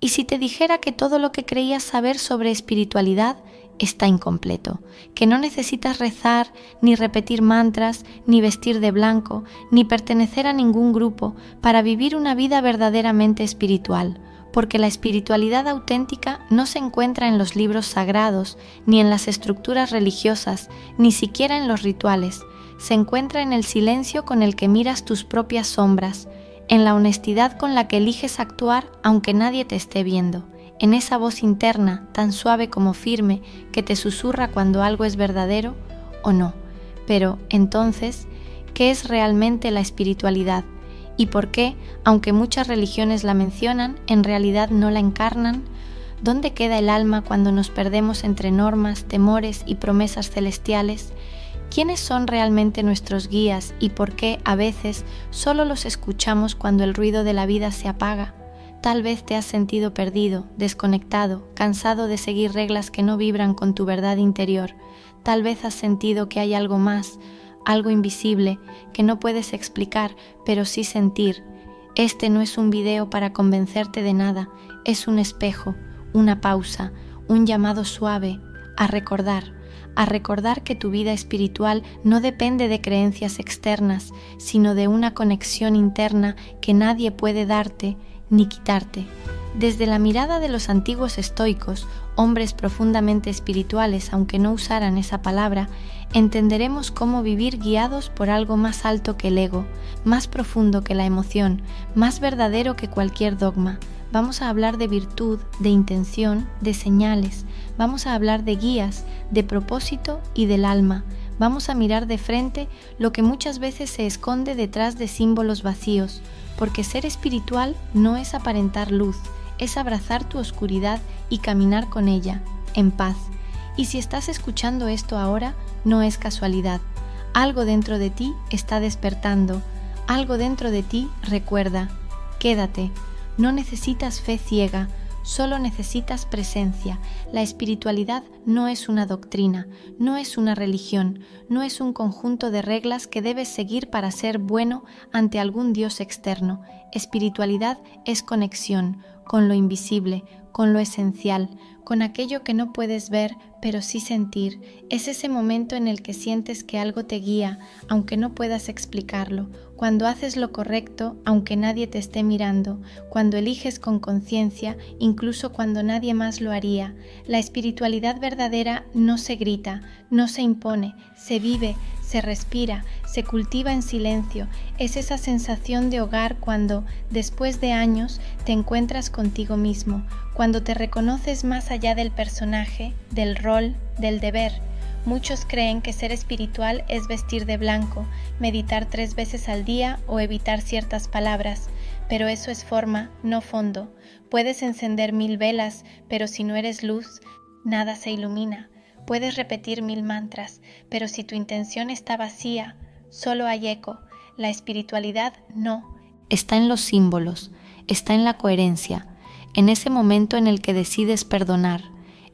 ¿Y si te dijera que todo lo que creías saber sobre espiritualidad está incompleto? Que no necesitas rezar, ni repetir mantras, ni vestir de blanco, ni pertenecer a ningún grupo para vivir una vida verdaderamente espiritual, porque la espiritualidad auténtica no se encuentra en los libros sagrados, ni en las estructuras religiosas, ni siquiera en los rituales. Se encuentra en el silencio con el que miras tus propias sombras, en la honestidad con la que eliges actuar aunque nadie te esté viendo, en esa voz interna tan suave como firme que te susurra cuando algo es verdadero o no. Pero, entonces, ¿qué es realmente la espiritualidad? ¿Y por qué, aunque muchas religiones la mencionan, en realidad no la encarnan? ¿Dónde queda el alma cuando nos perdemos entre normas, temores y promesas celestiales? ¿Quiénes son realmente nuestros guías y por qué a veces solo los escuchamos cuando el ruido de la vida se apaga? Tal vez te has sentido perdido, desconectado, cansado de seguir reglas que no vibran con tu verdad interior. Tal vez has sentido que hay algo más, algo invisible, que no puedes explicar, pero sí sentir. Este no es un video para convencerte de nada, es un espejo, una pausa, un llamado suave a recordar que tu vida espiritual no depende de creencias externas, sino de una conexión interna que nadie puede darte ni quitarte. Desde la mirada de los antiguos estoicos, hombres profundamente espirituales, aunque no usaran esa palabra, entenderemos cómo vivir guiados por algo más alto que el ego, más profundo que la emoción, más verdadero que cualquier dogma. Vamos a hablar de virtud, de intención, de señales. Vamos a hablar de guías, de propósito y del alma. Vamos a mirar de frente lo que muchas veces se esconde detrás de símbolos vacíos, porque ser espiritual no es aparentar luz, es abrazar tu oscuridad y caminar con ella, en paz. Y si estás escuchando esto ahora, no es casualidad. Algo dentro de ti está despertando, algo dentro de ti recuerda. Quédate. No necesitas fe ciega, solo necesitas presencia. La espiritualidad no es una doctrina, no es una religión, no es un conjunto de reglas que debes seguir para ser bueno ante algún Dios externo. Espiritualidad es conexión con lo invisible, con lo esencial, con aquello que no puedes ver, pero sí sentir. Es ese momento en el que sientes que algo te guía, aunque no puedas explicarlo, cuando haces lo correcto, aunque nadie te esté mirando, cuando eliges con conciencia, incluso cuando nadie más lo haría. La espiritualidad verdadera no se grita, no se impone, se vive, se respira, se cultiva en silencio. Es esa sensación de hogar cuando, después de años, te encuentras contigo mismo, cuando te reconoces más allá del personaje, del rol, del deber. Muchos creen que ser espiritual es vestir de blanco, meditar 3 veces al día o evitar ciertas palabras, pero eso es forma, no fondo. Puedes encender 1000 velas, pero si no eres luz, nada se ilumina. Puedes repetir 1000 mantras, pero si tu intención está vacía, solo hay eco. La espiritualidad no. Está en los símbolos, está en la coherencia, en ese momento en el que decides perdonar,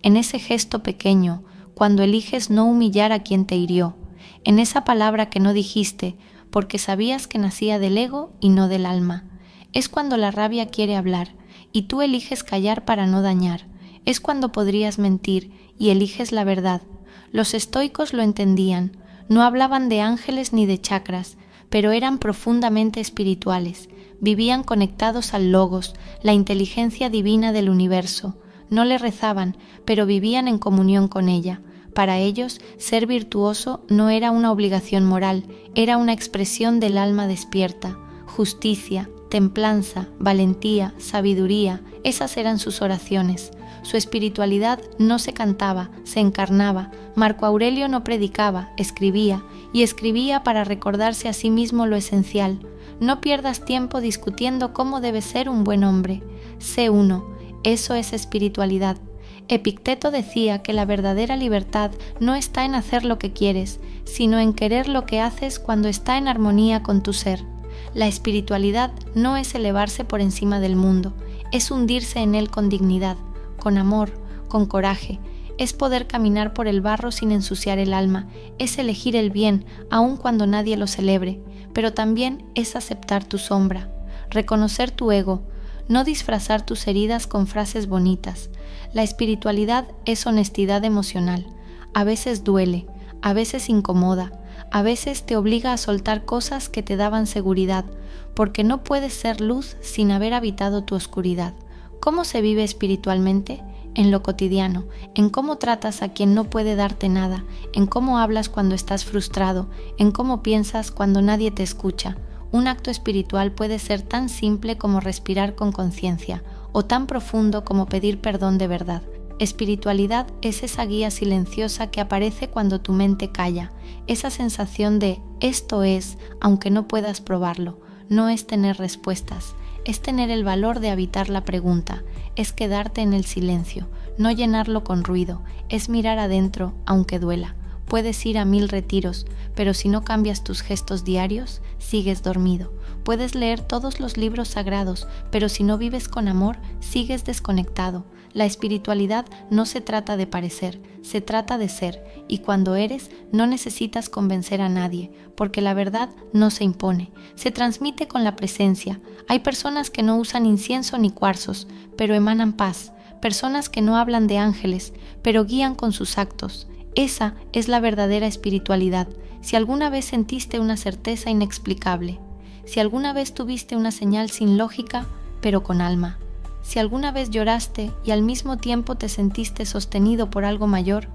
en ese gesto pequeño, cuando eliges no humillar a quien te hirió, en esa palabra que no dijiste porque sabías que nacía del ego y no del alma. Es cuando la rabia quiere hablar y tú eliges callar para no dañar. Es cuando podrías mentir y eliges la verdad. Los estoicos lo entendían, no hablaban de ángeles ni de chakras, pero eran profundamente espirituales, vivían conectados al logos, la inteligencia divina del universo. No le rezaban, pero vivían en comunión con ella. Para ellos, ser virtuoso no era una obligación moral, era una expresión del alma despierta. Justicia, templanza, valentía, sabiduría, esas eran sus oraciones. Su espiritualidad no se cantaba, se encarnaba. Marco Aurelio no predicaba, escribía, y escribía para recordarse a sí mismo lo esencial. No pierdas tiempo discutiendo cómo debe ser un buen hombre. Sé uno. Eso es espiritualidad. Epicteto decía que la verdadera libertad no está en hacer lo que quieres, sino en querer lo que haces cuando está en armonía con tu ser. La espiritualidad no es elevarse por encima del mundo, es hundirse en él con dignidad, con amor, con coraje. Es poder caminar por el barro sin ensuciar el alma, es elegir el bien aun cuando nadie lo celebre, pero también es aceptar tu sombra, reconocer tu ego. no disfrazar tus heridas con frases bonitas. La espiritualidad es honestidad emocional. A veces duele, a veces incomoda, a veces te obliga a soltar cosas que te daban seguridad, porque no puedes ser luz sin haber habitado tu oscuridad. ¿Cómo se vive espiritualmente? En lo cotidiano, en cómo tratas a quien no puede darte nada, en cómo hablas cuando estás frustrado, en cómo piensas cuando nadie te escucha. Un acto espiritual puede ser tan simple como respirar con conciencia, o tan profundo como pedir perdón de verdad. Espiritualidad es esa guía silenciosa que aparece cuando tu mente calla, esa sensación de esto es, aunque no puedas probarlo. No es tener respuestas, es tener el valor de habitar la pregunta, es quedarte en el silencio, no llenarlo con ruido, es mirar adentro aunque duela. Puedes ir a 1000 retiros, pero si no cambias tus gestos diarios, sigues dormido. Puedes leer todos los libros sagrados, pero si no vives con amor, sigues desconectado. La espiritualidad no se trata de parecer, se trata de ser, y cuando eres, no necesitas convencer a nadie, porque la verdad no se impone, se transmite con la presencia. Hay personas que no usan incienso ni cuarzos, pero emanan paz, personas que no hablan de ángeles, pero guían con sus actos. Esa es la verdadera espiritualidad. Si alguna vez sentiste una certeza inexplicable, si alguna vez tuviste una señal sin lógica, pero con alma, si alguna vez lloraste y al mismo tiempo te sentiste sostenido por algo mayor,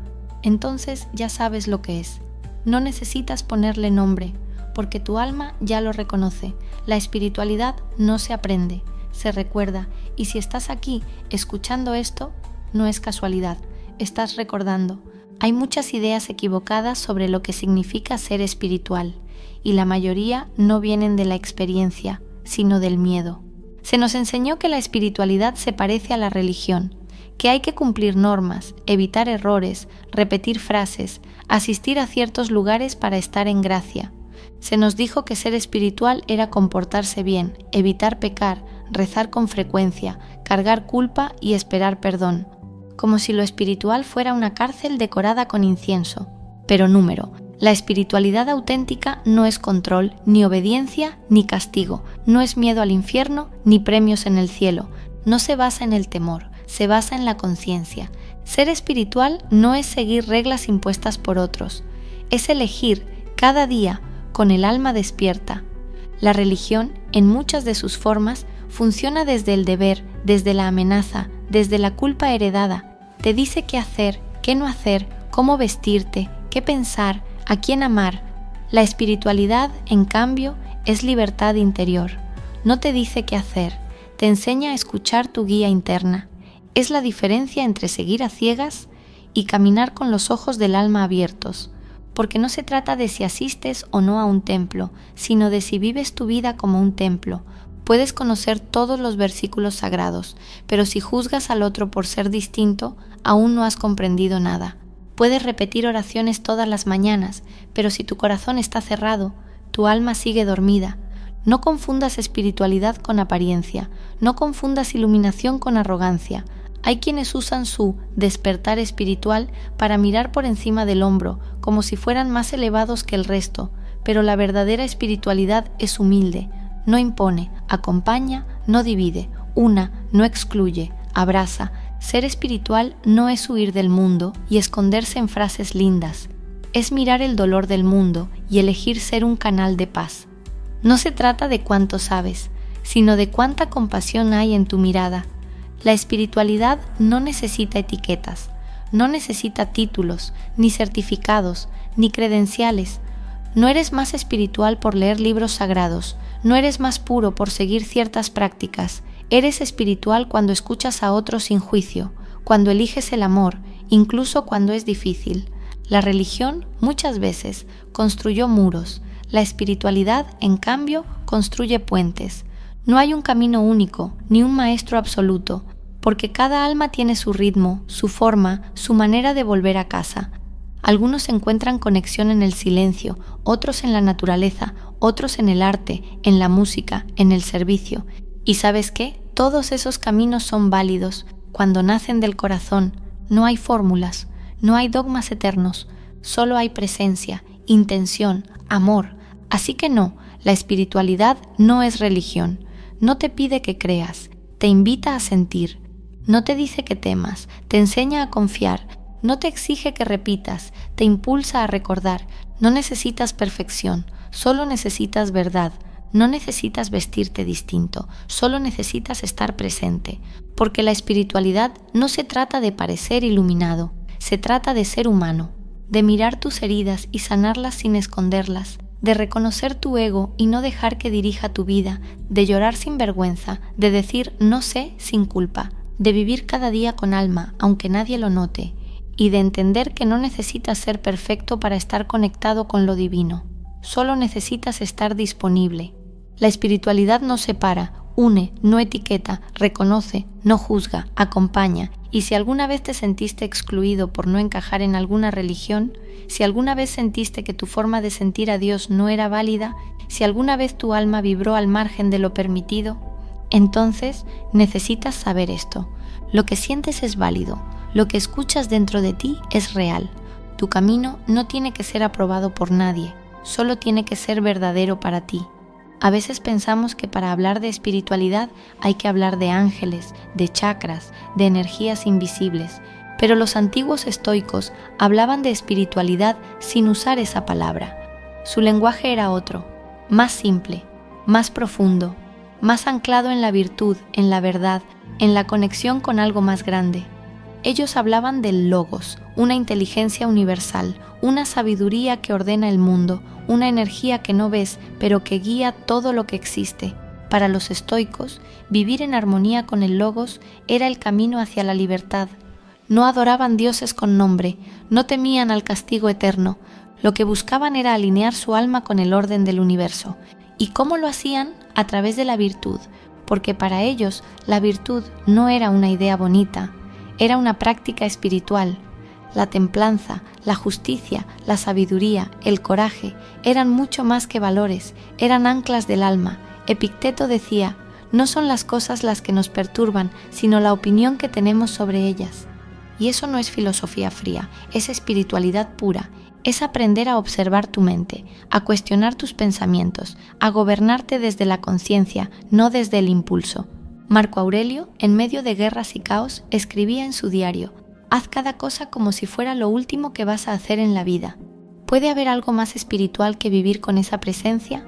entonces ya sabes lo que es. No necesitas ponerle nombre, porque tu alma ya lo reconoce. La espiritualidad no se aprende, se recuerda, y si estás aquí escuchando esto, no es casualidad, estás recordando. Hay muchas ideas equivocadas sobre lo que significa ser espiritual, y la mayoría no vienen de la experiencia, sino del miedo. Se nos enseñó que la espiritualidad se parece a la religión, que hay que cumplir normas, evitar errores, repetir frases, asistir a ciertos lugares para estar en gracia. Se nos dijo que ser espiritual era comportarse bien, evitar pecar, rezar con frecuencia, cargar culpa y esperar perdón, como si lo espiritual fuera una cárcel decorada con incienso. Pero número. La espiritualidad auténtica no es control, ni obediencia, ni castigo, no es miedo al infierno, ni premios en el cielo. No se basa en el temor, se basa en la conciencia. Ser espiritual no es seguir reglas impuestas por otros, es elegir cada día con el alma despierta. La religión, en muchas de sus formas, funciona desde el deber, desde la amenaza, desde la culpa heredada. Te dice qué hacer, qué no hacer, cómo vestirte, qué pensar, a quién amar. La espiritualidad, en cambio, es libertad interior. No te dice qué hacer, te enseña a escuchar tu guía interna. Es la diferencia entre seguir a ciegas y caminar con los ojos del alma abiertos, porque no se trata de si asistes o no a un templo, sino de si vives tu vida como un templo. Puedes conocer todos los versículos sagrados, pero si juzgas al otro por ser distinto, aún no has comprendido nada. Puedes repetir oraciones todas las mañanas, pero si tu corazón está cerrado, tu alma sigue dormida. No confundas espiritualidad con apariencia, no confundas iluminación con arrogancia. Hay quienes usan su despertar espiritual para mirar por encima del hombro, como si fueran más elevados que el resto, pero la verdadera espiritualidad es humilde, no impone, acompaña, no divide, una, no excluye, abraza. Ser espiritual no es huir del mundo y esconderse en frases lindas, es mirar el dolor del mundo y elegir ser un canal de paz. No se trata de cuánto sabes, sino de cuánta compasión hay en tu mirada. La espiritualidad no necesita etiquetas, no necesita títulos, ni certificados, ni credenciales. No eres más espiritual por leer libros sagrados, no eres más puro por seguir ciertas prácticas. Eres espiritual cuando escuchas a otros sin juicio, cuando eliges el amor, incluso cuando es difícil. La religión, muchas veces, construyó muros. La espiritualidad, en cambio, construye puentes. No hay un camino único, ni un maestro absoluto, porque cada alma tiene su ritmo, su forma, su manera de volver a casa. Algunos encuentran conexión en el silencio, otros en la naturaleza, otros en el arte, en la música, en el servicio. ¿Y sabes qué? Todos esos caminos son válidos. Cuando nacen del corazón, no hay fórmulas, no hay dogmas eternos, solo hay presencia, intención, amor. Así que no, la espiritualidad no es religión, no te pide que creas, te invita a sentir. No te dice que temas, te enseña a confiar, no te exige que repitas, te impulsa a recordar. No necesitas perfección, solo necesitas verdad. No necesitas vestirte distinto, solo necesitas estar presente, porque la espiritualidad no se trata de parecer iluminado, se trata de ser humano, de mirar tus heridas y sanarlas sin esconderlas, de reconocer tu ego y no dejar que dirija tu vida, de llorar sin vergüenza, de decir no sé sin culpa, de vivir cada día con alma, aunque nadie lo note, y de entender que no necesitas ser perfecto para estar conectado con lo divino, solo necesitas estar disponible. La espiritualidad no separa, une, no etiqueta, reconoce, no juzga, acompaña. Y si alguna vez te sentiste excluido por no encajar en alguna religión, si alguna vez sentiste que tu forma de sentir a Dios no era válida, si alguna vez tu alma vibró al margen de lo permitido, entonces necesitas saber esto. Lo que sientes es válido, lo que escuchas dentro de ti es real. Tu camino no tiene que ser aprobado por nadie, solo tiene que ser verdadero para ti. A veces pensamos que para hablar de espiritualidad hay que hablar de ángeles, de chakras, de energías invisibles, pero los antiguos estoicos hablaban de espiritualidad sin usar esa palabra. Su lenguaje era otro, más simple, más profundo, más anclado en la virtud, en la verdad, en la conexión con algo más grande. Ellos hablaban del logos, una inteligencia universal, una sabiduría que ordena el mundo, una energía que no ves, pero que guía todo lo que existe. Para los estoicos, vivir en armonía con el logos era el camino hacia la libertad. No adoraban dioses con nombre, no temían al castigo eterno. Lo que buscaban era alinear su alma con el orden del universo. ¿Y cómo lo hacían? A través de la virtud, porque para ellos la virtud no era una idea bonita, era una práctica espiritual. La templanza, la justicia, la sabiduría, el coraje eran mucho más que valores, eran anclas del alma. Epicteto decía, no son las cosas las que nos perturban, sino la opinión que tenemos sobre ellas. Y eso no es filosofía fría, es espiritualidad pura, es aprender a observar tu mente, a cuestionar tus pensamientos, a gobernarte desde la conciencia, no desde el impulso. Marco Aurelio, en medio de guerras y caos, escribía en su diario, haz cada cosa como si fuera lo último que vas a hacer en la vida. ¿Puede haber algo más espiritual que vivir con esa presencia?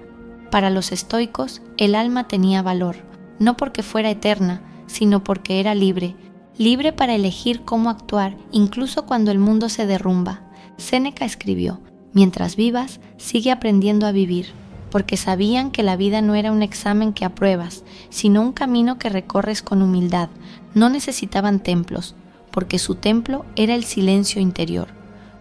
Para los estoicos, el alma tenía valor, no porque fuera eterna, sino porque era libre, libre para elegir cómo actuar incluso cuando el mundo se derrumba. Séneca escribió, mientras vivas, sigue aprendiendo a vivir, porque sabían que la vida no era un examen que apruebas, sino un camino que recorres con humildad. No necesitaban templos, porque su templo era el silencio interior.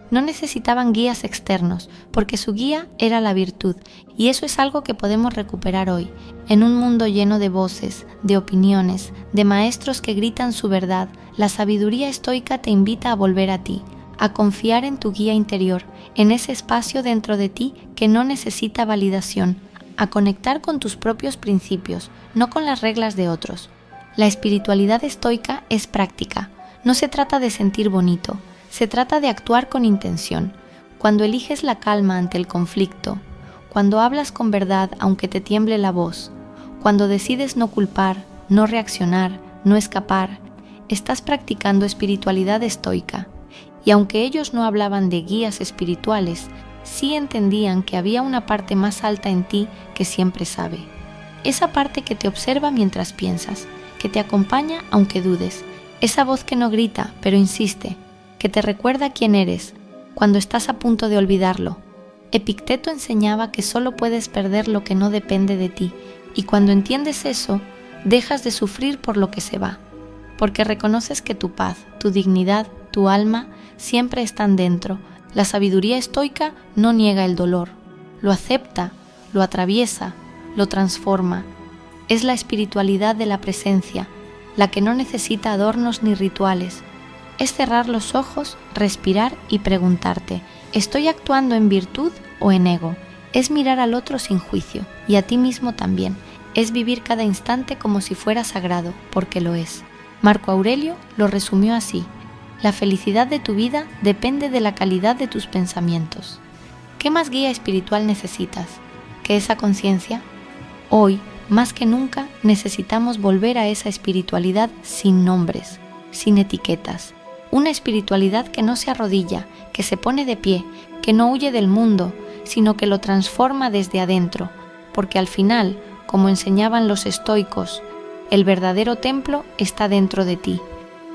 No necesitaban guías externos, porque su guía era la virtud, y eso es algo que podemos recuperar hoy, en un mundo lleno de voces, de opiniones, de maestros que gritan su verdad. La sabiduría estoica te invita a volver a ti, a confiar en tu guía interior, en ese espacio dentro de ti que no necesita validación, a conectar con tus propios principios, no con las reglas de otros. La espiritualidad estoica es práctica. No se trata de sentir bonito, se trata de actuar con intención. Cuando eliges la calma ante el conflicto, cuando hablas con verdad aunque te tiemble la voz, cuando decides no culpar, no reaccionar, no escapar, estás practicando espiritualidad estoica. Y aunque ellos no hablaban de guías espirituales, sí entendían que había una parte más alta en ti que siempre sabe. Esa parte que te observa mientras piensas, que te acompaña aunque dudes, esa voz que no grita, pero insiste, que te recuerda quién eres, cuando estás a punto de olvidarlo. Epicteto enseñaba que solo puedes perder lo que no depende de ti, y cuando entiendes eso, dejas de sufrir por lo que se va, porque reconoces que tu paz, tu dignidad, tu alma, siempre están dentro. La sabiduría estoica no niega el dolor, lo acepta, lo atraviesa, lo transforma. Es la espiritualidad de la presencia, la que no necesita adornos ni rituales. Es cerrar los ojos, respirar y preguntarte, ¿estoy actuando en virtud o en ego? Es mirar al otro sin juicio, y a ti mismo también. Es vivir cada instante como si fuera sagrado, porque lo es. Marco Aurelio lo resumió así, la felicidad de tu vida depende de la calidad de tus pensamientos. ¿Qué más guía espiritual necesitas que esa conciencia? Hoy, más que nunca necesitamos volver a esa espiritualidad sin nombres, sin etiquetas. Una espiritualidad que no se arrodilla, que se pone de pie, que no huye del mundo, sino que lo transforma desde adentro, porque al final, como enseñaban los estoicos, el verdadero templo está dentro de ti,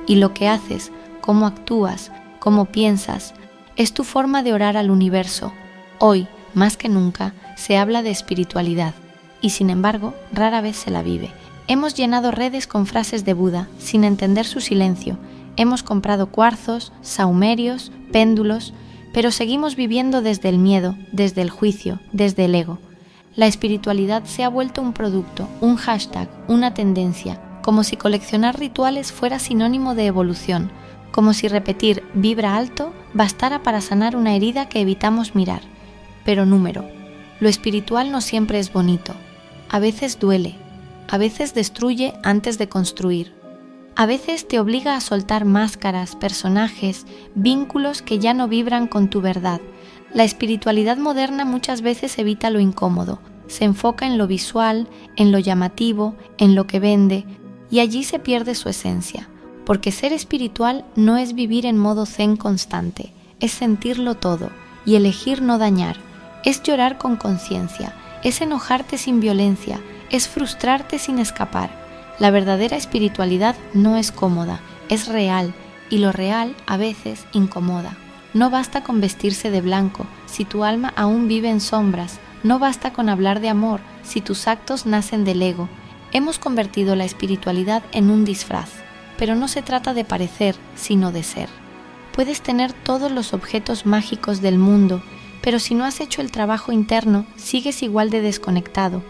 y lo que haces, cómo actúas, cómo piensas, es tu forma de orar al universo. Hoy, más que nunca, se habla de espiritualidad, y sin embargo, rara vez se la vive. Hemos llenado redes con frases de Buda, sin entender su silencio. Hemos comprado cuarzos, saumerios, péndulos, pero seguimos viviendo desde el miedo, desde el juicio, desde el ego. La espiritualidad se ha vuelto un producto, un hashtag, una tendencia, como si coleccionar rituales fuera sinónimo de evolución, como si repetir vibra alto bastara para sanar una herida que evitamos mirar. Pero número, lo espiritual no siempre es bonito. A veces duele, a veces destruye antes de construir. A veces te obliga a soltar máscaras, personajes, vínculos que ya no vibran con tu verdad. La espiritualidad moderna muchas veces evita lo incómodo, se enfoca en lo visual, en lo llamativo, en lo que vende, y allí se pierde su esencia, porque ser espiritual no es vivir en modo zen constante, es sentirlo todo y elegir no dañar, es llorar con conciencia, es enojarte sin violencia, es frustrarte sin escapar. La verdadera espiritualidad no es cómoda, es real, y lo real a veces incomoda. No basta con vestirse de blanco si tu alma aún vive en sombras, no basta con hablar de amor si tus actos nacen del ego. Hemos convertido la espiritualidad en un disfraz, pero no se trata de parecer, sino de ser. Puedes tener todos los objetos mágicos del mundo, pero si no has hecho el trabajo interno, sigues igual de desconectado.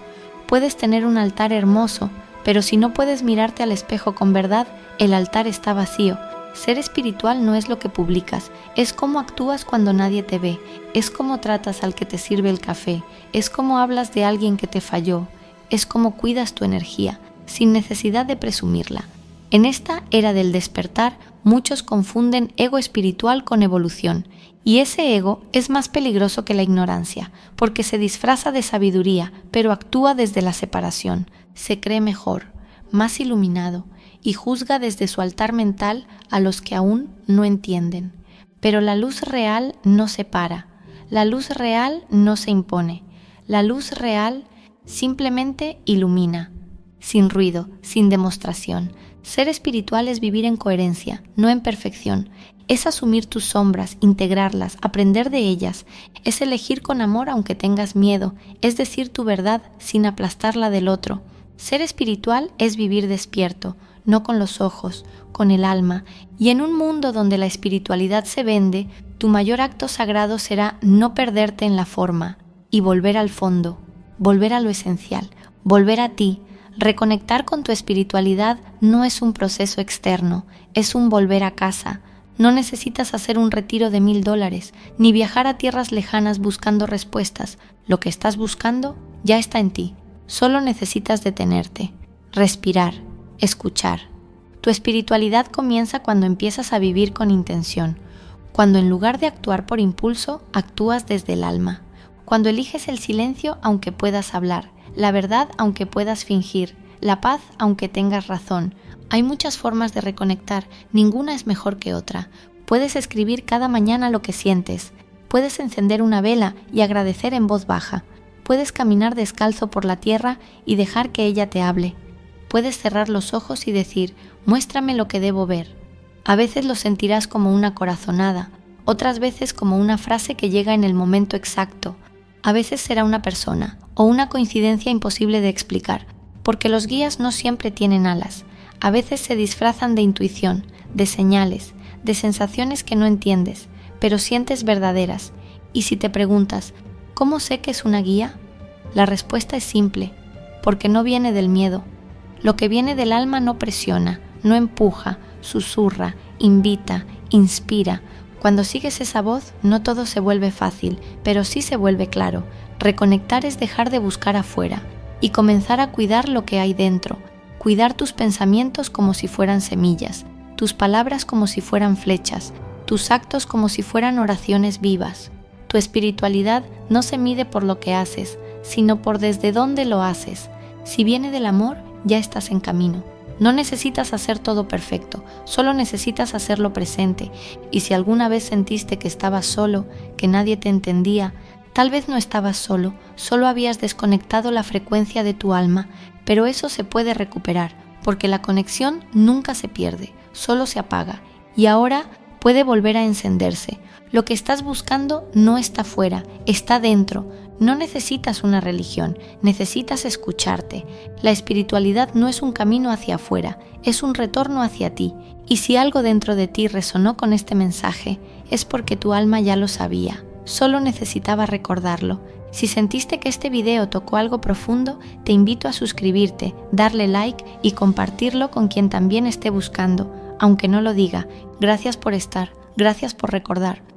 Puedes tener un altar hermoso, pero si no puedes mirarte al espejo con verdad, el altar está vacío. Ser espiritual no es lo que publicas, es cómo actúas cuando nadie te ve, es cómo tratas al que te sirve el café, es cómo hablas de alguien que te falló, es cómo cuidas tu energía, sin necesidad de presumirla. En esta era del despertar, muchos confunden ego espiritual con evolución, y ese ego es más peligroso que la ignorancia, porque se disfraza de sabiduría, pero actúa desde la separación, se cree mejor, más iluminado, y juzga desde su altar mental a los que aún no entienden. Pero la luz real no separa, la luz real no se impone, la luz real simplemente ilumina, sin ruido, sin demostración. Ser espiritual es vivir en coherencia, no en perfección. Es asumir tus sombras, integrarlas, aprender de ellas. Es elegir con amor aunque tengas miedo, es decir tu verdad sin aplastarla del otro. Ser espiritual es vivir despierto, no con los ojos, con el alma, y en un mundo donde la espiritualidad se vende, tu mayor acto sagrado será no perderte en la forma y volver al fondo, volver a lo esencial, volver a ti. Reconectar con tu espiritualidad no es un proceso externo, es un volver a casa. No necesitas hacer un retiro de $1000, ni viajar a tierras lejanas buscando respuestas. Lo que estás buscando ya está en ti. Solo necesitas detenerte, respirar, escuchar. Tu espiritualidad comienza cuando empiezas a vivir con intención, cuando en lugar de actuar por impulso, actúas desde el alma, cuando eliges el silencio aunque puedas hablar, la verdad aunque puedas fingir, la paz aunque tengas razón. Hay muchas formas de reconectar, ninguna es mejor que otra. Puedes escribir cada mañana lo que sientes, puedes encender una vela y agradecer en voz baja, puedes caminar descalzo por la tierra y dejar que ella te hable. Puedes cerrar los ojos y decir, muéstrame lo que debo ver. A veces lo sentirás como una corazonada, otras veces como una frase que llega en el momento exacto. A veces será una persona o una coincidencia imposible de explicar, porque los guías no siempre tienen alas. A veces se disfrazan de intuición, de señales, de sensaciones que no entiendes, pero sientes verdaderas. Y si te preguntas, ¿cómo sé que es una guía? La respuesta es simple, porque no viene del miedo. Lo que viene del alma no presiona, no empuja, susurra, invita, inspira. Cuando sigues esa voz, no todo se vuelve fácil, pero sí se vuelve claro. Reconectar es dejar de buscar afuera y comenzar a cuidar lo que hay dentro. Cuidar tus pensamientos como si fueran semillas, tus palabras como si fueran flechas, tus actos como si fueran oraciones vivas. Tu espiritualidad no se mide por lo que haces, sino por desde dónde lo haces. Si viene del amor, ya estás en camino. No necesitas hacer todo perfecto, solo necesitas hacerlo presente. Y si alguna vez sentiste que estabas solo, que nadie te entendía, tal vez no estabas solo, solo habías desconectado la frecuencia de tu alma, pero eso se puede recuperar, porque la conexión nunca se pierde, solo se apaga, y ahora puede volver a encenderse. Lo que estás buscando no está fuera, está dentro. No necesitas una religión, necesitas escucharte. La espiritualidad no es un camino hacia afuera, es un retorno hacia ti. Y si algo dentro de ti resonó con este mensaje, es porque tu alma ya lo sabía, solo necesitaba recordarlo. Si sentiste que este video tocó algo profundo, te invito a suscribirte, darle like y compartirlo con quien también esté buscando, aunque no lo diga. Gracias por estar, gracias por recordar.